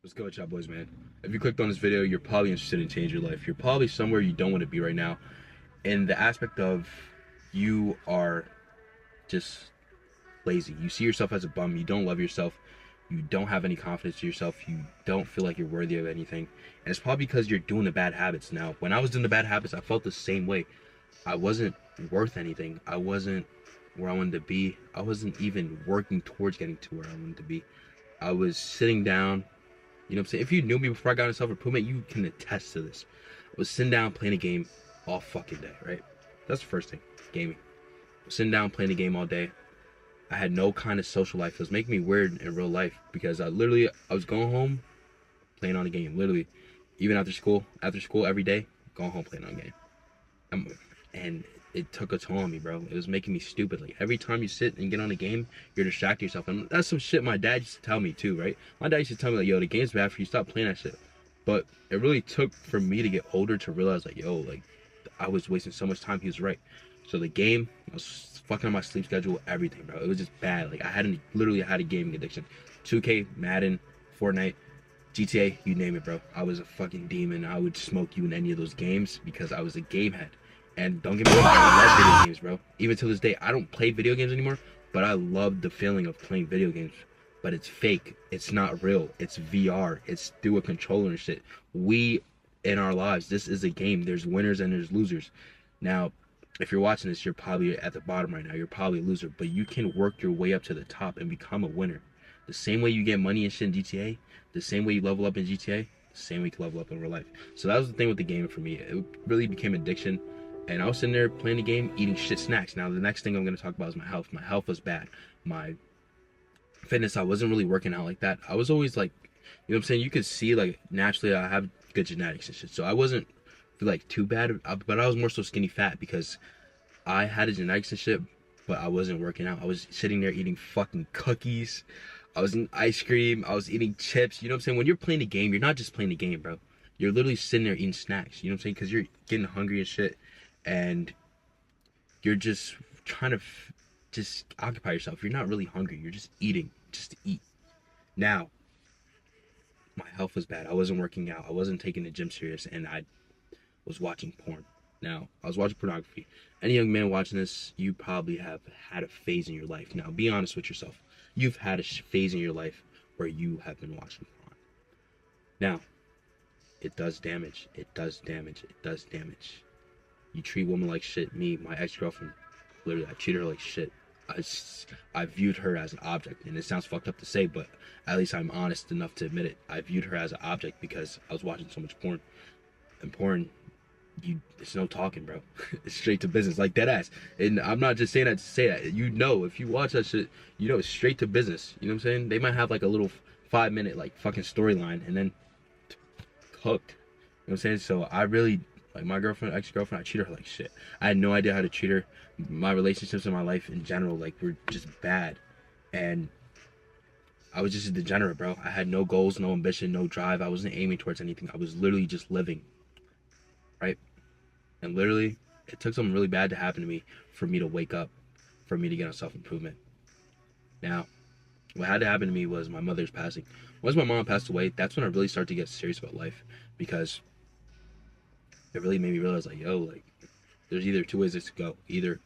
What's good with y'all boys, man? If you clicked on this video, you're probably interested in changing your life. You're probably somewhere you don't want to be right now. In the aspect of you are just lazy. You see yourself as a bum. You don't love yourself. You don't have any confidence in yourself. You don't feel like you're worthy of anything. And it's probably because you're doing the bad habits. Now, when I was doing the bad habits, I felt the same way. I wasn't worth anything. I wasn't where I wanted to be. I wasn't even working towards getting to where I wanted to be. I was sitting down. You know what I'm saying? If you knew me before I got into self-improvement, you can attest to this. I was sitting down playing a game all fucking day, right? That's the first thing, gaming. I was sitting down playing a game all day. I had no kind of social life. It was making me weird in real life because I was going home, playing on a game. Literally, even after school every day, going home playing on a game. And it took a toll on me, bro. It was making me stupid. Like, every time you sit and get on a game, you're distracting yourself. And that's some shit my dad used to tell me too, right? My dad used to tell me, like, yo, the game's bad for you, stop playing that shit. But it really took for me to get older to realize, like, yo, like, I was wasting so much time. He was right. So the game, I was fucking on my sleep schedule, everything, bro. It was just bad. Like, literally had a gaming addiction. 2K, Madden, Fortnite, GTA, you name it, bro. I was a fucking demon. I would smoke you in any of those games because I was a game head. And don't get me wrong, I love video games, bro. Even to this day, I don't play video games anymore, but I love the feeling of playing video games. But it's fake. It's not real. It's VR. It's through a controller and shit. We, in our lives, this is a game. There's winners and there's losers. Now, if you're watching this, you're probably at the bottom right now. You're probably a loser, but you can work your way up to the top and become a winner. The same way you get money and shit in GTA, the same way you level up in GTA, the same way you can level up in real life. So that was the thing with the game for me. It really became addiction. And I was sitting there playing the game, eating shit snacks. Now, the next thing I'm going to talk about is my health. My health was bad. My fitness, I wasn't really working out like that. I was always like, you know what I'm saying? You could see, like, naturally I have good genetics and shit. So I wasn't, like, too bad. But I was more so skinny fat because I had the genetics and shit, but I wasn't working out. I was sitting there eating fucking cookies. I was eating ice cream. I was eating chips. You know what I'm saying? When you're playing the game, you're not just playing the game, bro. You're literally sitting there eating snacks. You know what I'm saying? Because you're getting hungry and shit. And you're just trying to just occupy yourself. You're not really hungry. You're just eating just to eat. Now, my health was bad. I wasn't working out. I wasn't taking the gym serious, and I was watching porn. Now, I was watching pornography. Any young man watching this, you probably have had a phase in your life. Now, be honest with yourself. You've had a phase in your life where you have been watching porn. Now, it does damage. It does damage. It does damage. You treat women like shit. Me, my ex-girlfriend, literally, I treated her like shit. I viewed her as an object, and it sounds fucked up to say, but at least I'm honest enough to admit it. I viewed her as an object because I was watching so much porn. And porn, it's no talking, bro. It's straight to business, like dead ass. And I'm not just saying that to say that. You know, if you watch that shit, you know it's straight to business. You know what I'm saying? They might have like a little 5-minute like fucking storyline, and then cooked. You know what I'm saying? So I really, like, my ex-girlfriend, I treated her like shit. I had no idea how to treat her. My relationships in my life in general, like, were just bad. And I was just a degenerate, bro. I had no goals, no ambition, no drive. I wasn't aiming towards anything. I was literally just living, right? And literally, it took something really bad to happen to me for me to wake up, for me to get on self-improvement. Now, what had to happen to me was my mother's passing. Once my mom passed away, that's when I really started to get serious about life, because it really made me realize, like, yo, like, there's either two ways this could go. Either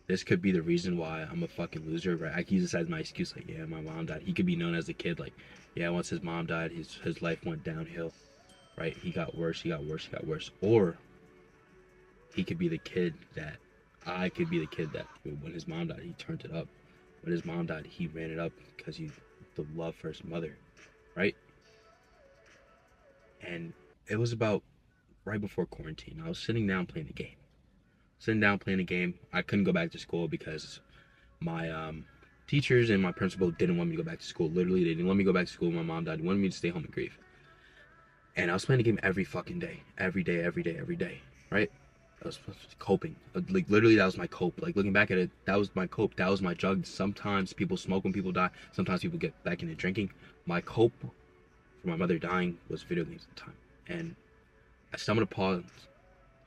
this could be the reason why I'm a fucking loser, right? I can use this as my excuse, like, yeah, my mom died. He could be known as the kid, like, yeah, once his mom died, his life went downhill, right? He got worse, he got worse, he got worse. Or he could be the kid that, I could be the kid that when his mom died, he turned it up. When his mom died, he ran it up because the love for his mother, right? And it was about right before quarantine. I was sitting down playing the game. I couldn't go back to school because my teachers and my principal didn't want me to go back to school. Literally, they didn't want me to go back to school. My mom died. They wanted me to stay home and grieve. And I was playing the game every fucking day. Every day, right? I was coping. Like, literally, that was my cope. Like, looking back at it, that was my cope. That was my drug. Sometimes people smoke when people die. Sometimes people get back into drinking. My cope for my mother dying was video games at the time. And I stumbled upon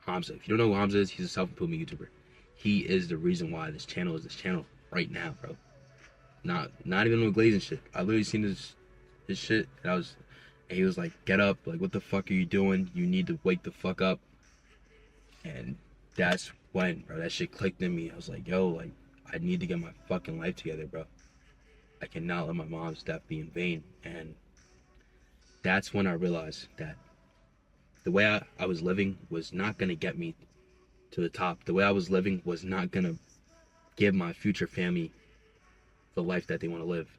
Hamza. If you don't know who Hamza is, he's a self-improvement YouTuber. He is the reason why this channel is this channel right now, bro. Not even with glazing shit. I literally seen his shit, and And he was like, get up, like, what the fuck are you doing? You need to wake the fuck up. And that's when, bro, that shit clicked in me. I was like, yo, like, I need to get my fucking life together, bro. I cannot let my mom's death be in vain. And that's when I realized that the way I was living was not gonna get me to the top. The way I was living was not gonna give my future family the life that they want to live.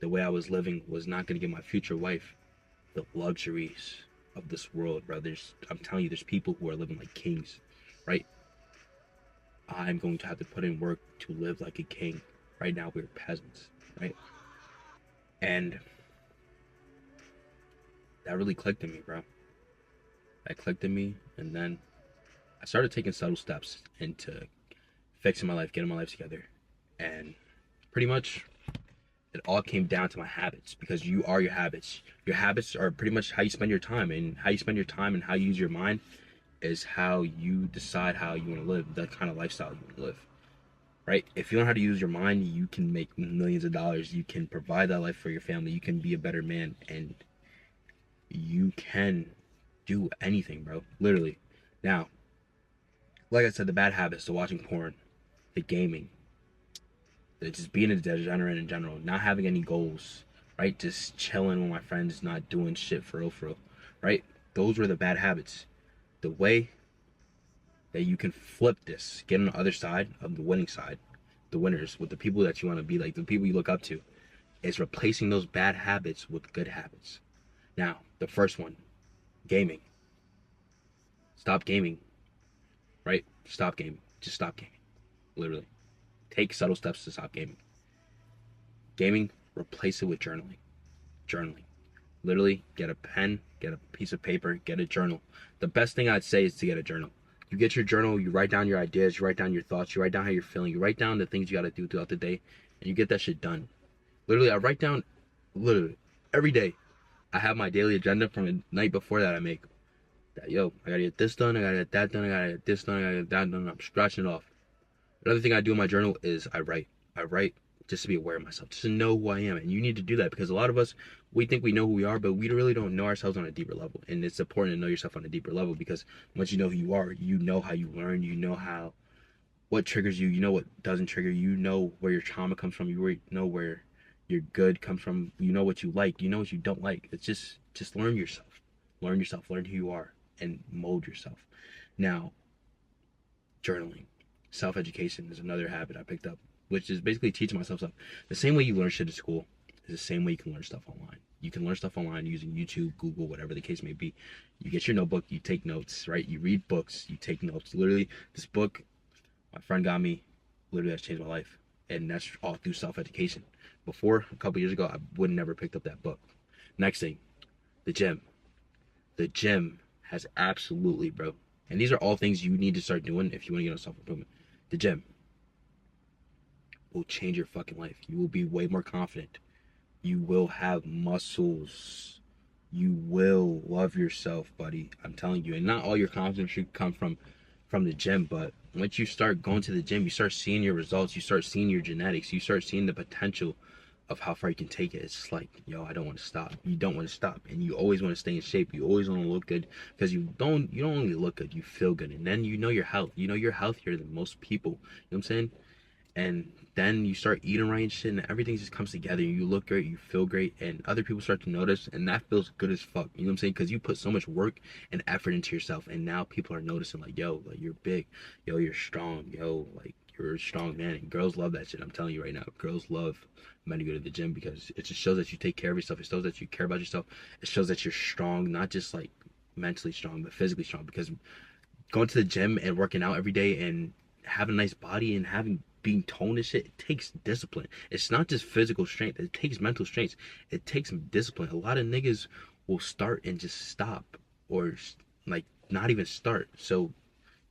The way I was living was not gonna give my future wife the luxuries of this world, bro. I'm telling you, there's people who are living like kings, right? I'm going to have to put in work to live like a king. Right now, we're peasants, right? And that really clicked in me, bro. That clicked in me, and then I started taking subtle steps into fixing my life, getting my life together. And pretty much it all came down to my habits, because you are your habits. Your habits are pretty much how you spend your time, and how you spend your time and how you use your mind is how you decide how you want to live, the kind of lifestyle you want to live, right? If you know how to use your mind, you can make millions of dollars. You can provide that life for your family. You can be a better man, and you can do anything, bro. Literally. Now, like I said, the bad habits, the watching porn, the gaming, the just being a degenerate in general, not having any goals, right? Just chilling with my friends, not doing shit for real, right? Those were the bad habits. The way that you can flip this, get on the other side of the winning side, the winners, with the people that you want to be like, the people you look up to, is replacing those bad habits with good habits. Now, the first one, gaming. Stop gaming, right? Stop gaming. Just stop gaming. Literally. Take subtle steps to stop gaming. Gaming, replace it with journaling. Journaling. Literally, get a pen, get a piece of paper, get a journal. The best thing I'd say is to get a journal. You get your journal, you write down your ideas, you write down your thoughts, you write down how you're feeling, you write down the things you gotta do throughout the day, and you get that shit done. Literally, I write down, literally, every day. I have my daily agenda from the night before that I make. That, yo, I gotta get this done, I gotta get that done, I gotta get this done, I gotta get that done. I'm scratching it off. Another thing I do in my journal is I write. I write just to be aware of myself, just to know who I am. And you need to do that, because a lot of us, we think we know who we are, but we really don't know ourselves on a deeper level. And it's important to know yourself on a deeper level, because once you know who you are, you know how you learn, you know what triggers you, you know what doesn't trigger you, you know where your trauma comes from, you know where your good comes from, you know what you like, you know what you don't like. It's just learn yourself. Learn yourself, learn who you are, and mold yourself. Now, journaling. Self-education is another habit I picked up, which is basically teaching myself stuff. The same way you learn shit at school is the same way you can learn stuff online. You can learn stuff online using YouTube, Google, whatever the case may be. You get your notebook, you take notes, right? You read books, you take notes. Literally, this book my friend got me literally has changed my life. And that's all through self-education. Before, a couple years ago, I would never picked up that book. Next thing, the gym. The gym has absolutely, bro. And these are all things you need to start doing if you want to get on self-improvement. The gym will change your fucking life. You will be way more confident. You will have muscles. You will love yourself, buddy. I'm telling you. And not all your confidence should come from the gym, but once you start going to the gym, you start seeing your results. You start seeing your genetics. You start seeing the potential of how far you can take it. It's just like, yo, I don't want to stop. You don't want to stop, and you always want to stay in shape. You always want to look good, because you don't only look good, you feel good. And then you know your health. You know you're healthier than most people. You know what I'm saying? And then you start eating right and shit, and everything just comes together. You look great, you feel great, and other people start to notice, and that feels good as fuck. You know what I'm saying? Because you put so much work and effort into yourself, and now people are noticing, like, yo, like, you're big, yo, you're strong, yo, like, you're a strong man. And girls love that shit. I'm telling you right now, girls love men to go to the gym, because it just shows that you take care of yourself. It shows that you care about yourself. It shows that you're strong, not just like mentally strong, but physically strong. Because going to the gym and working out every day and having a nice body and being toned and shit, it takes discipline. It's not just physical strength, it takes mental strength. It takes some discipline. A lot of niggas will start and just stop, or like not even start. So, you know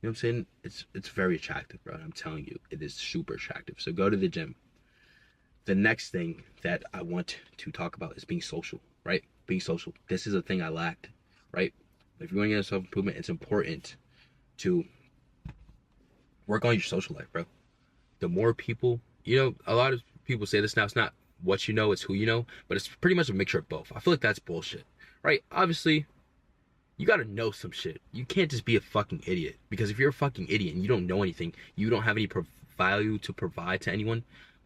what I'm saying? It's very attractive, bro. I'm telling you, it is super attractive. So go to the gym. The next thing that I want to talk about is being social, right? Being social. This is a thing I lacked, right? If you're going to get self-improvement, it's important to work on your social life, bro. The more people, a lot of people say this now, it's not what you know, it's who you know, but it's pretty much a mixture of both. I feel like that's bullshit, right? Obviously, you gotta know some shit. You can't just be a fucking idiot. Because if you're a fucking idiot and you don't know anything, you don't have any value to provide to anyone,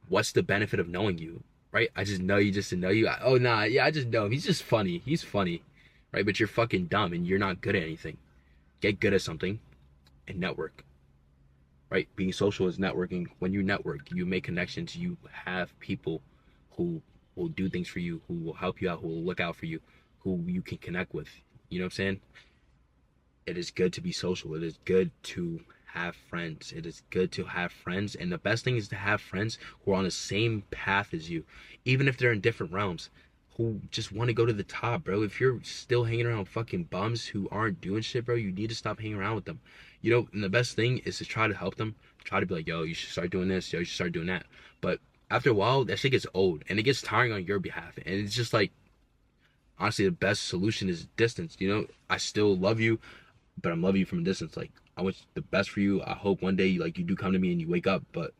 what's the benefit of knowing you, right? I just know you just to know you. Oh, nah, yeah, I just know him. He's just funny. He's funny, right? But you're fucking dumb and you're not good at anything. Get good at something and network, right? Being social is networking. When you network, you make connections. You have people who will do things for you, who will help you out, who will look out for you, who you can connect with. You know what I'm saying? It is good to be social. It is good to have friends. It is good to have friends. And the best thing is to have friends who are on the same path as you, even if they're in different realms, who just want to go to the top, bro. If you're still hanging around fucking bums who aren't doing shit, bro, you need to stop hanging around with them. You know, and the best thing is to try to help them. Try to be like, yo, you should start doing this. Yo, you should start doing that. But after a while, that shit gets old and it gets tiring on your behalf. And it's just like, honestly, the best solution is distance. You know, I still love you, but I'm loving you from a distance. Like, I wish the best for you. I hope one day, like, you do come to me and you wake up. But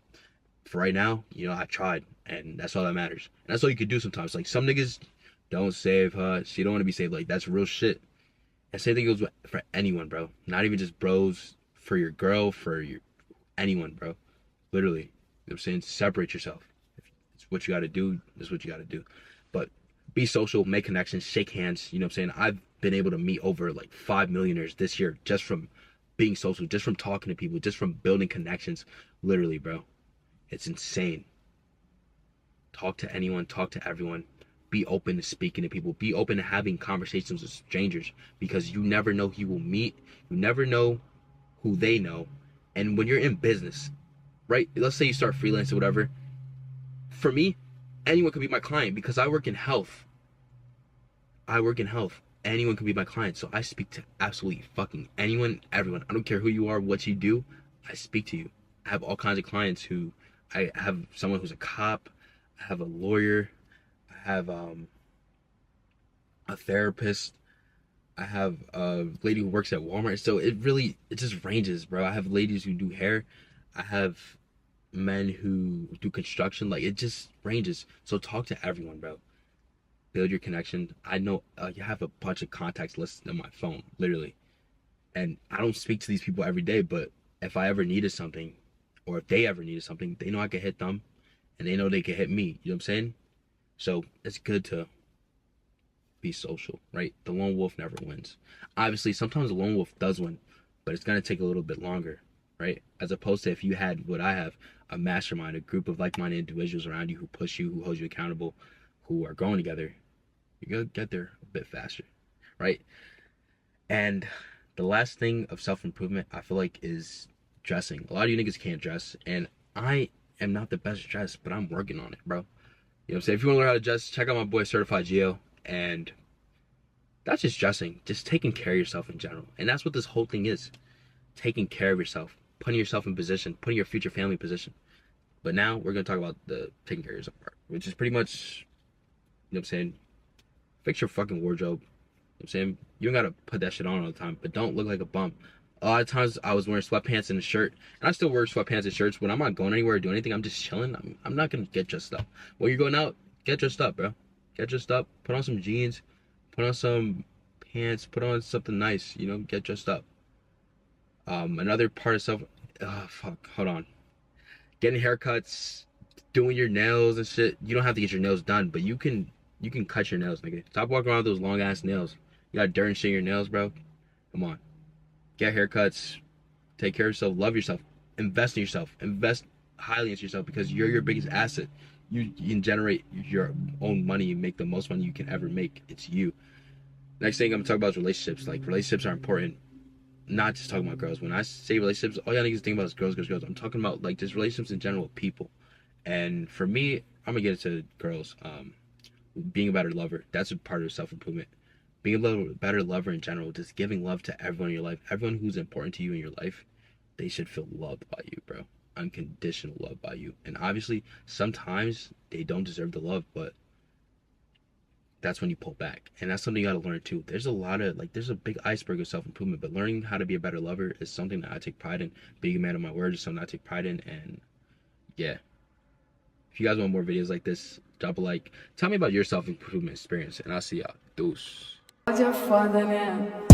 for right now, you know, I tried, and that's all that matters. And that's all you could do sometimes. Like, some niggas don't save her. She don't want to be saved. Like, that's real shit. And same thing goes for anyone, bro. Not even just bros. For your girl, for your anyone, bro. Literally. You know what I'm saying? Separate yourself. If it's what you got to do, that's what you got to do. But be social, make connections, shake hands. You know what I'm saying? I've been able to meet over like 5 millionaires this year just from being social, just from talking to people, just from building connections. Literally, bro. It's insane. Talk to anyone, talk to everyone. Be open to speaking to people. Be open to having conversations with strangers because you never know who you will meet. You never know who they know. And when you're in business, right? Let's say you start freelancing, whatever. For me, anyone could be my client because I work in health. Anyone can be my client. So I speak to absolutely fucking anyone, everyone. I don't care who you are, what you do. I speak to you. I have all kinds of clients who I have someone who's a cop. I have a lawyer. I have a therapist. I have a lady who works at Walmart. So it just ranges, bro. I have ladies who do hair. I have men who do construction. Like, it just ranges. So talk to everyone, bro. Build your connection. I know you have a bunch of contacts listed on my phone, literally. And I don't speak to these people every day, but if I ever needed something, or if they ever needed something, they know I can hit them, and they know they can hit me. You know what I'm saying? So it's good to be social, right? The lone wolf never wins. Obviously, sometimes the lone wolf does win, but it's gonna take a little bit longer, right? As opposed to if you had what I have, a mastermind, a group of like-minded individuals around you who push you, who hold you accountable, who are growing together, you're gonna get there a bit faster, right? And the last thing of self-improvement, I feel like, is dressing. A lot of you niggas can't dress, and I am not the best dressed, but I'm working on it, bro. You know what I'm saying? If you want to learn how to dress, check out my boy Certified Geo. And that's just dressing, just taking care of yourself in general. And that's what this whole thing is. Taking care of yourself, putting yourself in position, putting your future family in position. But now we're going to talk about the taking care of yourself part, which is pretty much, you know what I'm saying, fix your fucking wardrobe. You know what I'm saying? You don't got to put that shit on all the time, but don't look like a bum. A lot of times I was wearing sweatpants and a shirt, and I still wear sweatpants and shirts. When I'm not going anywhere or doing anything, I'm just chilling. I'm not going to get dressed up. When you're going out, get dressed up, bro. Get dressed up, put on some jeans, put on some pants, put on something nice, you know, get dressed up. Another part of self, hold on. Getting haircuts, doing your nails and shit. You don't have to get your nails done, but you can cut your nails, nigga. Stop walking around with those long ass nails. You got dirt and shit in your nails, bro. Come on. Get haircuts, take care of yourself, love yourself, invest in yourself, invest highly into yourself because you're your biggest asset. You can generate your own money and make the most money you can ever make. It's you. Next thing I'm gonna talk about is relationships. Like, relationships are important. Not just talking about girls. When I say relationships, all y'all niggas think about is girls. I'm talking about like just relationships in general with people. And for me, I'm gonna get into girls. Being a better lover. That's a part of self-improvement. Being a better lover in general. Just giving love to everyone in your life. Everyone who's important to you in your life, they should feel loved by you, bro. Unconditional love by you. And obviously sometimes they don't deserve the love, but that's when you pull back. And that's something you got to learn too. There's a big iceberg of self-improvement, but learning how to be a better lover is something that I take pride in. Being a man of my word is something I take pride in. And yeah, if you guys want more videos like this, drop a like. Tell me about your self-improvement experience, and I'll see y'all. Deuce. Hoje é foda, né?